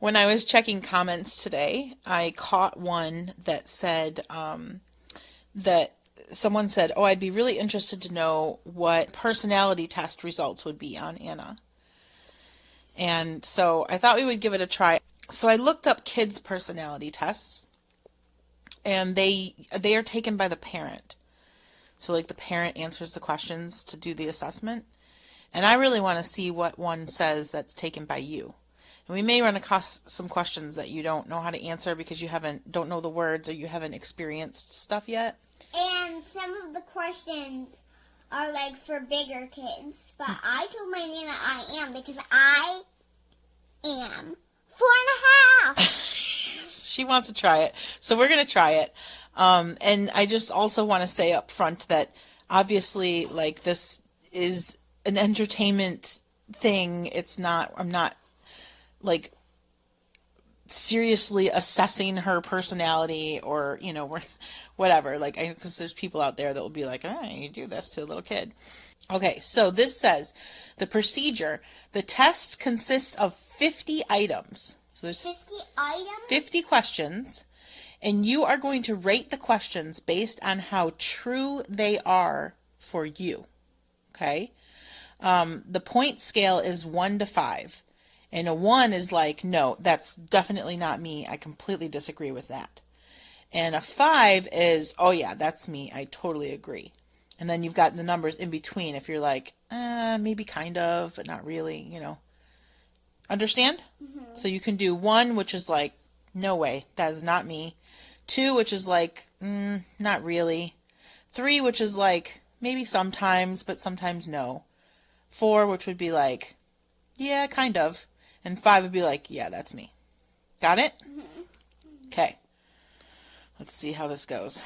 When I was checking comments today, I caught one that said that someone said, "Oh, I'd be really interested to know what personality test results would be on Anna." And so I thought we would give it a try. So I looked up kids' personality tests, and they are taken by the parent. So like the parent answers the questions to do the assessment. And I really want to see what one says that's taken by you. And we may run across some questions that you don't know how to answer because you don't know the words or you haven't experienced stuff yet. And some of the questions are like for bigger kids. But I told my Nana I am because I am 4.5. She wants to try it. So we're going to try it. And I just also want to say up front that obviously like this is an entertainment thing. I'm not like seriously assessing her personality or, whatever. Like, because there's people out there that will be like, oh, you do this to a little kid. Okay, so this says the procedure. The test consists of 50 items. So there's 50 items? 50 questions, and you are going to rate the questions based on how true they are for you. Okay? The point scale is 1 to 5. And a 1 is like, no, that's definitely not me. I completely disagree with that. And a 5 is, oh yeah, that's me. I totally agree. And then you've got the numbers in between if you're like, maybe kind of, but not really, Understand? Mm-hmm. So you can do 1, which is like, no way, that is not me. 2, which is like, not really. 3, which is like, maybe sometimes, but sometimes no. 4, which would be like, yeah, kind of. And 5 would be like, yeah, that's me. Got it? Mm-hmm. Okay. Let's see how this goes.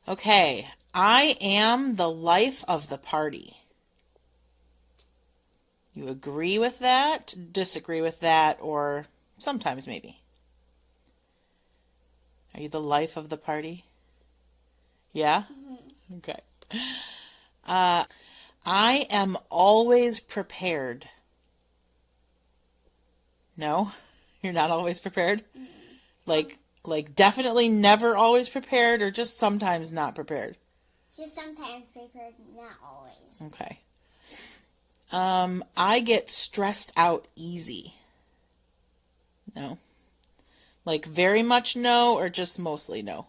Okay. I am the life of the party. You agree with that, disagree with that, or sometimes maybe. Are you the life of the party? Yeah? Mm-hmm. Okay. I am always prepared. No? You're not always prepared? Like definitely never always prepared, or just sometimes not prepared? Just sometimes prepared, not always. Okay. I get stressed out easy. No? Like very much no, or just mostly no?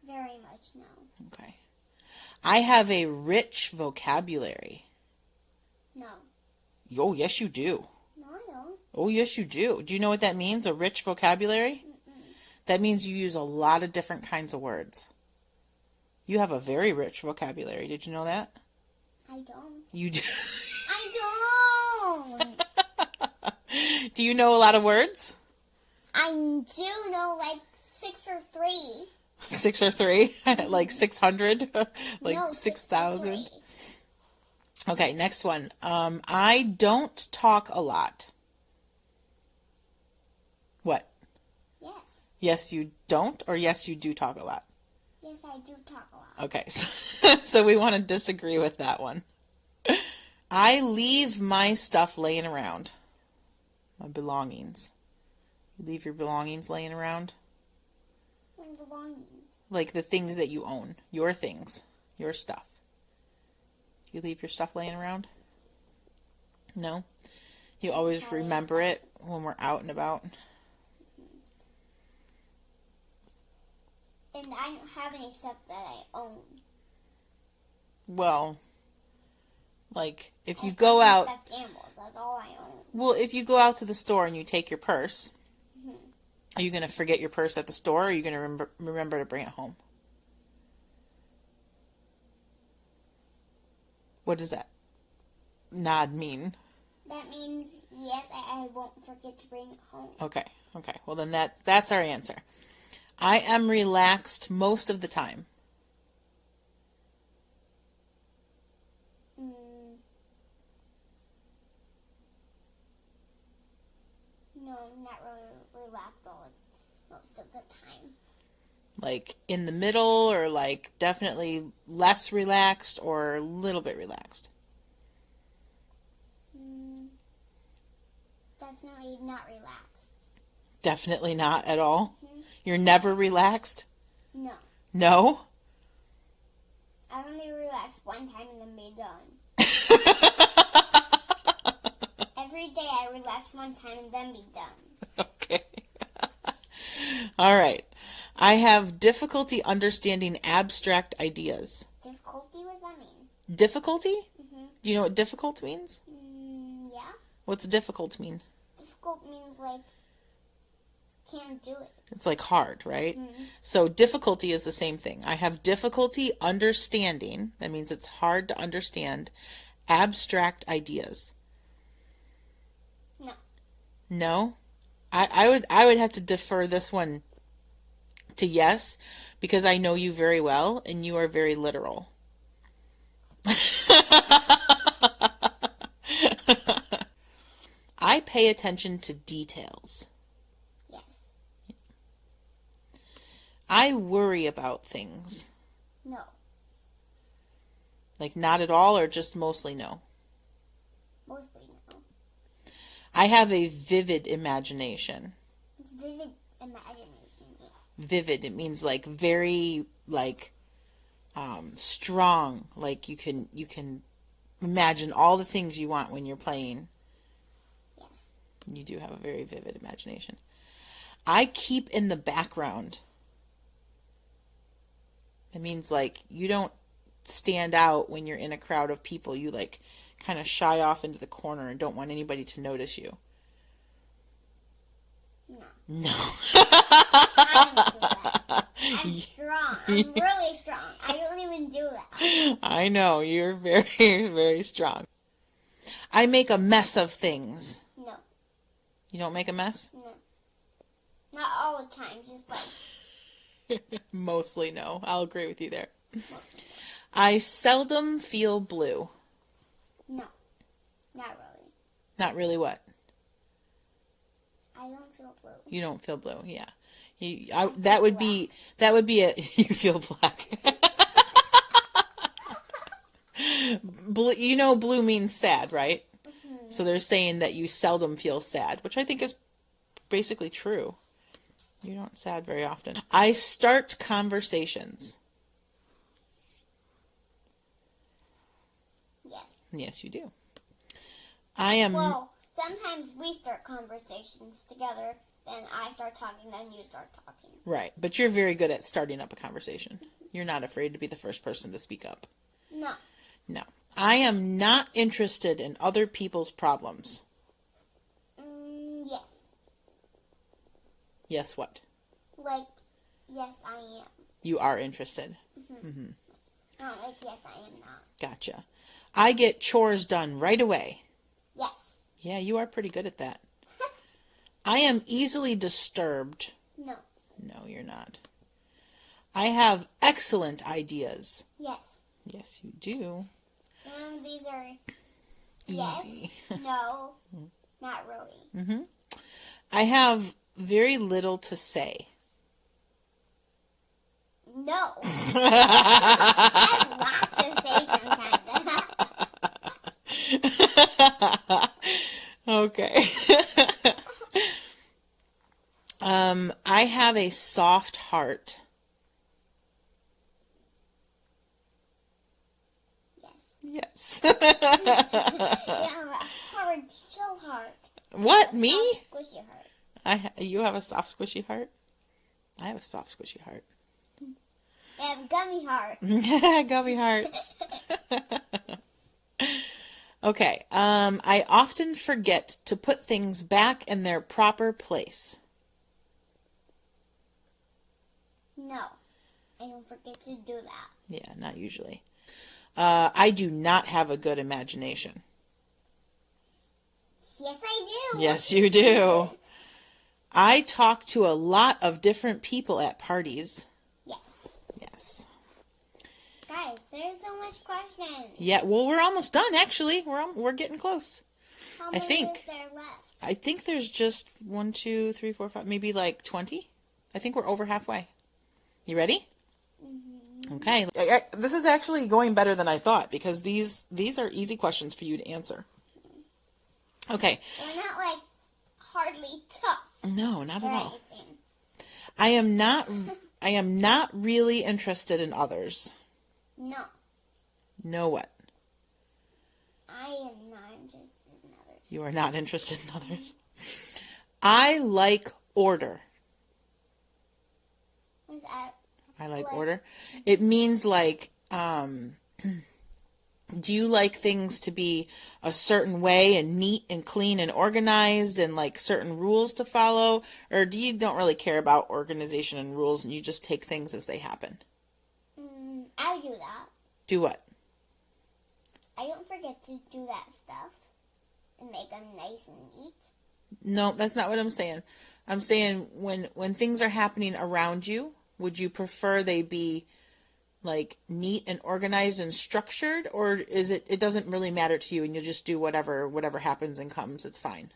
Very much no. Okay. I have a rich vocabulary. No. Oh, yes you do. No, I don't. Oh, yes you do. Do you know what that means, a rich vocabulary? Mm-mm. That means you use a lot of different kinds of words. You have a very rich vocabulary. Did you know that? I don't. You do. I don't. Do you know a lot of words? I do know like 6 or 3. 6 or 3? Like 600? Like no, 6,000? Okay, next one. I don't talk a lot. What? Yes. Yes, you don't, or yes, you do talk a lot? Yes, I do talk a lot. Okay, so we want to disagree with that one. I leave my stuff laying around. My belongings. You leave your belongings laying around? What belongings? Like the things that you own. Your things. Your stuff. Do you leave your stuff laying around? No? You always remember it when we're out and about? And I don't have any stuff that I own. Well, like if you go out... Stuffed animals, that's all I own. Well, if you go out to the store and you take your purse, are you going to forget your purse at the store, or are you going to remember to bring it home? What does that nod mean? That means, yes, I won't forget to bring it home. Okay. Well, then that's our answer. I am relaxed most of the time. No, I'm not really relaxed most of the time. Like in the middle, or like definitely less relaxed, or a little bit relaxed? Definitely not relaxed. Definitely not at all? You're never relaxed? No. No? I only relax one time and then be done. Every day I relax one time and then be done. Okay. All right. I have difficulty understanding abstract ideas. Difficulty? What does that mean? Difficulty? Do you know what difficult means? Yeah. What's difficult mean? Difficult means like can't do it. It's like hard, right? So difficulty is the same thing. I have difficulty understanding. That means it's hard to understand abstract ideas. No. No? I would have to defer this one to yes, because I know you very well and you are very literal. I pay attention to details. Yes. I worry about things. No. Like not at all or just mostly no? Mostly no. I have a vivid imagination. It's vivid imagination. Yeah. Vivid, it means like very like strong. Like you can imagine all the things you want when you're playing. Yes. You do have a very vivid imagination. I keep in the background. It means like you don't stand out when you're in a crowd of people. You like kind of shy off into the corner and don't want anybody to notice you. No. No. I don't do that. I'm strong. I'm really strong. I don't even do that. I know, you're very, very strong. I make a mess of things. No. You don't make a mess? No. Not all the time. Just like Mostly no. I'll agree with you there. I seldom feel blue. no. Not really. Not really what? I don't feel blue. You don't feel blue, yeah. That would be a you feel black. Blue, you know, blue means sad, right? So they're saying that you seldom feel sad, which I think is basically true. You don't sad very often. I start conversations. Yes. Yes, you do. I am. Well, sometimes we start conversations together, then I start talking, then you start talking. Right, but you're very good at starting up a conversation. You're not afraid to be the first person to speak up. No. No. I am not interested in other people's problems. Yes. Yes, what? Like, yes, I am. You are interested. Not like, yes, I am not. Gotcha. I get chores done right away. Yes. Yeah, you are pretty good at that. I am easily disturbed. No. No, you're not. I have excellent ideas. Yes. Yes, you do. These are Easy. yes, no, not really. I have very little to say. No. I have lots to say sometimes. Okay. I have a soft heart. Yes. You have a hard, chill heart. What, A me? soft, squishy heart. You have a soft, squishy heart? I have a soft, squishy heart. I have a gummy heart. Gummy hearts. Okay. I often forget to put things back in their proper place. No, I don't forget to do that. Yeah, not usually. I do not have a good imagination. Yes, I do. Yes, you do. I talk to a lot of different people at parties. Yes. Yes. Guys, there's so much questions. Yeah, well, we're almost done, actually. We're getting close. How many think. is there left? I think there's just 1, 2, 3, 4, 5, maybe like 20. I think we're over halfway. You ready? Okay. This is actually going better than I thought because these are easy questions for you to answer. Okay. We're not like hardly tough. No, not at or all. anything. I am not really interested in others. No, No what? I am not interested in others. You are not interested in others. I like order. What's that? I like What? order. It means like, do you like things to be a certain way and neat and clean and organized and like certain rules to follow? Or do you don't really care about organization and rules and you just take things as they happen? I do that. Do what? I don't forget to do that stuff and make them nice and neat. No, that's not what I'm saying. I'm saying when things are happening around you, would you prefer they be like neat and organized and structured, or is it doesn't really matter to you and you'll just do whatever happens and comes, it's fine?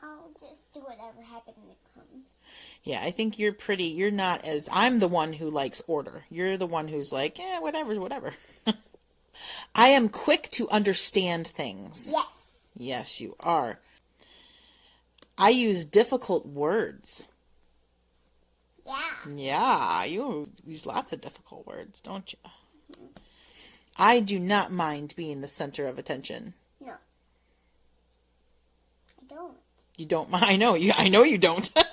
I'll just do whatever happens and comes. Yeah, I think you're not as, I'm the one who likes order. You're the one who's like, whatever. I am quick to understand things. Yes. Yes, you are. I use difficult words. Yeah. Yeah, you use lots of difficult words, don't you? I do not mind being the center of attention. No. I don't. You don't mind? I know you don't. Sure.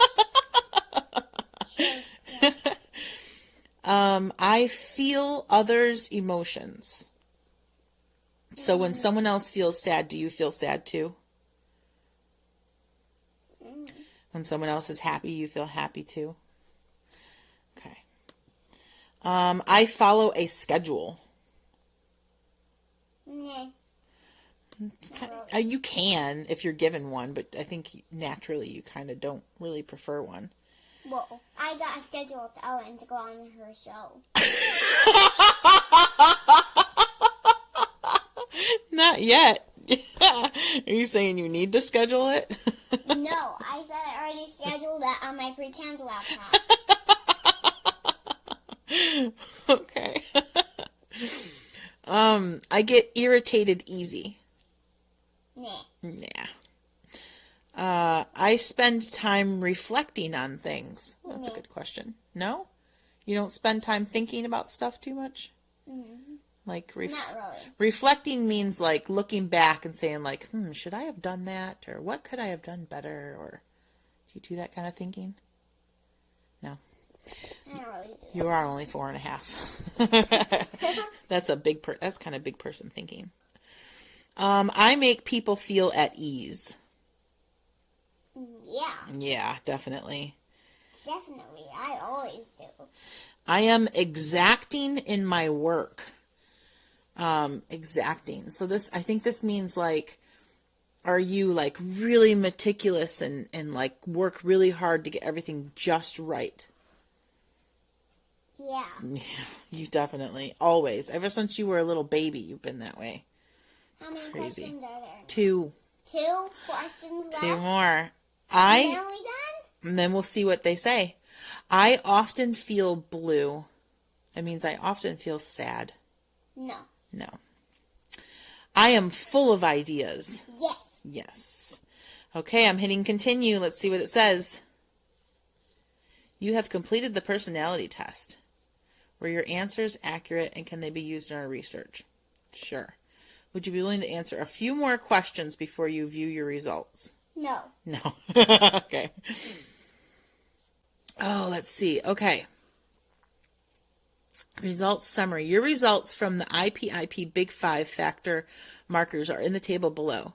Yeah. I feel others' emotions. So when someone else feels sad, do you feel sad too? When someone else is happy, you feel happy too? Okay. I follow a schedule. Nah. You can if you're given one, but I think naturally you kind of don't really prefer one. Well, I got a schedule with Ellen to go on her show. Not yet. Are you saying you need to schedule it? No, I said I already scheduled that on my pretend laptop. Okay. I get irritated easy. Nah. Yeah. I spend time reflecting on things. Well, that's a good question. No? You don't spend time thinking about stuff too much? Like Not really. reflecting means like looking back and saying like, should I have done that? Or what could I have done better? Or do you do that kind of thinking? No. I don't really do that. You are only 4.5. That's kind of big person thinking. I make people feel at ease. Yeah, Yeah, definitely. definitely. I always do. I am exacting in my work. Exacting. So I think this means like, are you like really meticulous and like work really hard to get everything just right? Yeah. Yeah, you definitely. Always. Ever since you were a little baby, you've been that way. How many Crazy. questions are there? 2. 2 questions left? 2 more. And then we done? And then we'll see what they say. I often feel blue. That means I often feel sad. No. No. I am full of ideas. Yes. Yes. Okay, I'm hitting continue. Let's see what it says. You have completed the personality test. Were your answers accurate and can they be used in our research? Sure. Would you be willing to answer a few more questions before you view your results? No. No. Okay. Oh, let's see. Okay. Results summary. Your results from the IPIP Big 5 factor markers are in the table below.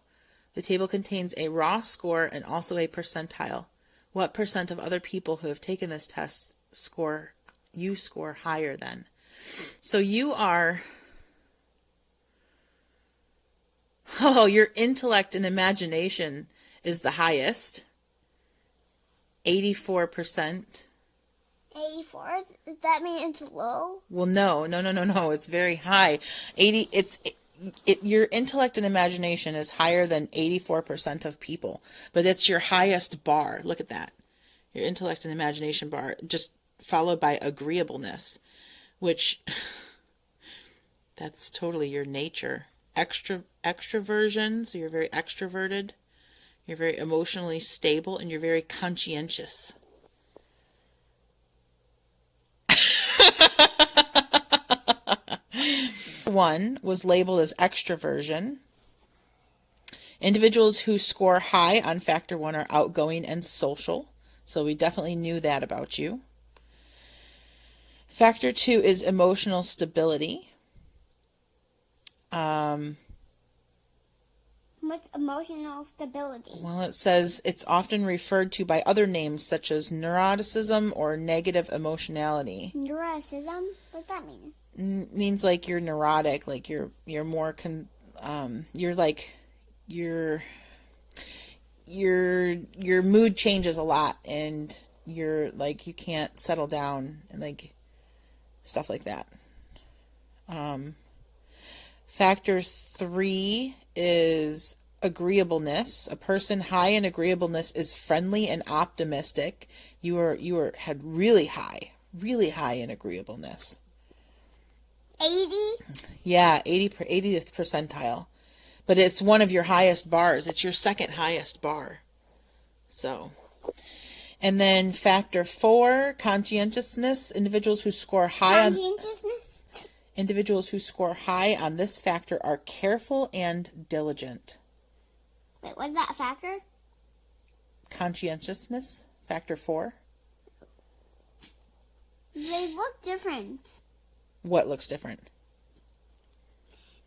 The table contains a raw score and also a percentile. What percent of other people who have taken this test score higher than? So you are... Oh, your intellect and imagination is the highest. 84%. 84? Does that mean it's low? Well, no. It's very high. Your intellect and imagination is higher than 84% of people, but it's your highest bar. Look at that. Your intellect and imagination bar, just followed by agreeableness, which that's totally your nature. Extroversion, so you're very extroverted. You're very emotionally stable, and you're very conscientious. One was labeled as extroversion. Individuals who score high on factor 1 are outgoing and social. So we definitely knew that about you. Factor 2 is emotional stability. What's emotional stability? Well, it says it's often referred to by other names such as neuroticism or negative emotionality. Neuroticism? What does that mean? Means like you're neurotic, like you're more you're like your mood changes a lot, and you're like you can't settle down, and like stuff like that. Factor 3 is agreeableness. A person high in agreeableness is friendly and optimistic. You had really high in agreeableness. 80? Yeah, 80th percentile. But it's one of your highest bars. It's your second highest bar. So, and then factor 4, conscientiousness. Individuals who score high on this factor are careful and diligent. Wait, what's that factor? Conscientiousness, factor 4. They look different. What looks different?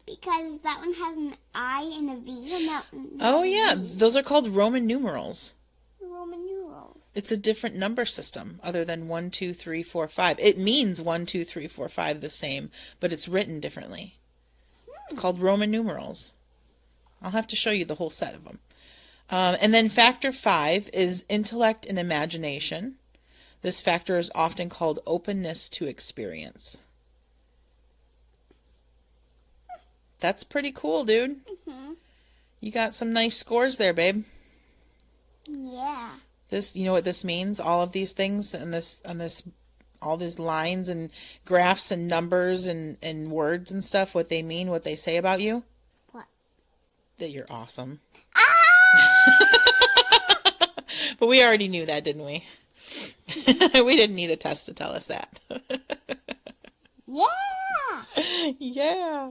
Because that one has an I and a V, and that one Oh yeah, those are called Roman numerals. Roman numerals. It's a different number system other than 1, 2, 3, 4, 5. It means 1, 2, 3, 4, 5 the same, but it's written differently. It's called Roman numerals. I'll have to show you the whole set of them. And then factor 5 is intellect and imagination. This factor is often called openness to experience. That's pretty cool, dude. Mm-hmm. You got some nice scores there, babe. Yeah. This, you know what this means? All of these things and all these lines and graphs and numbers and words and stuff, what they mean, what they say about you? What? That you're awesome. Ah! But we already knew that, didn't we? We didn't need a test to tell us that. Yeah! Yeah.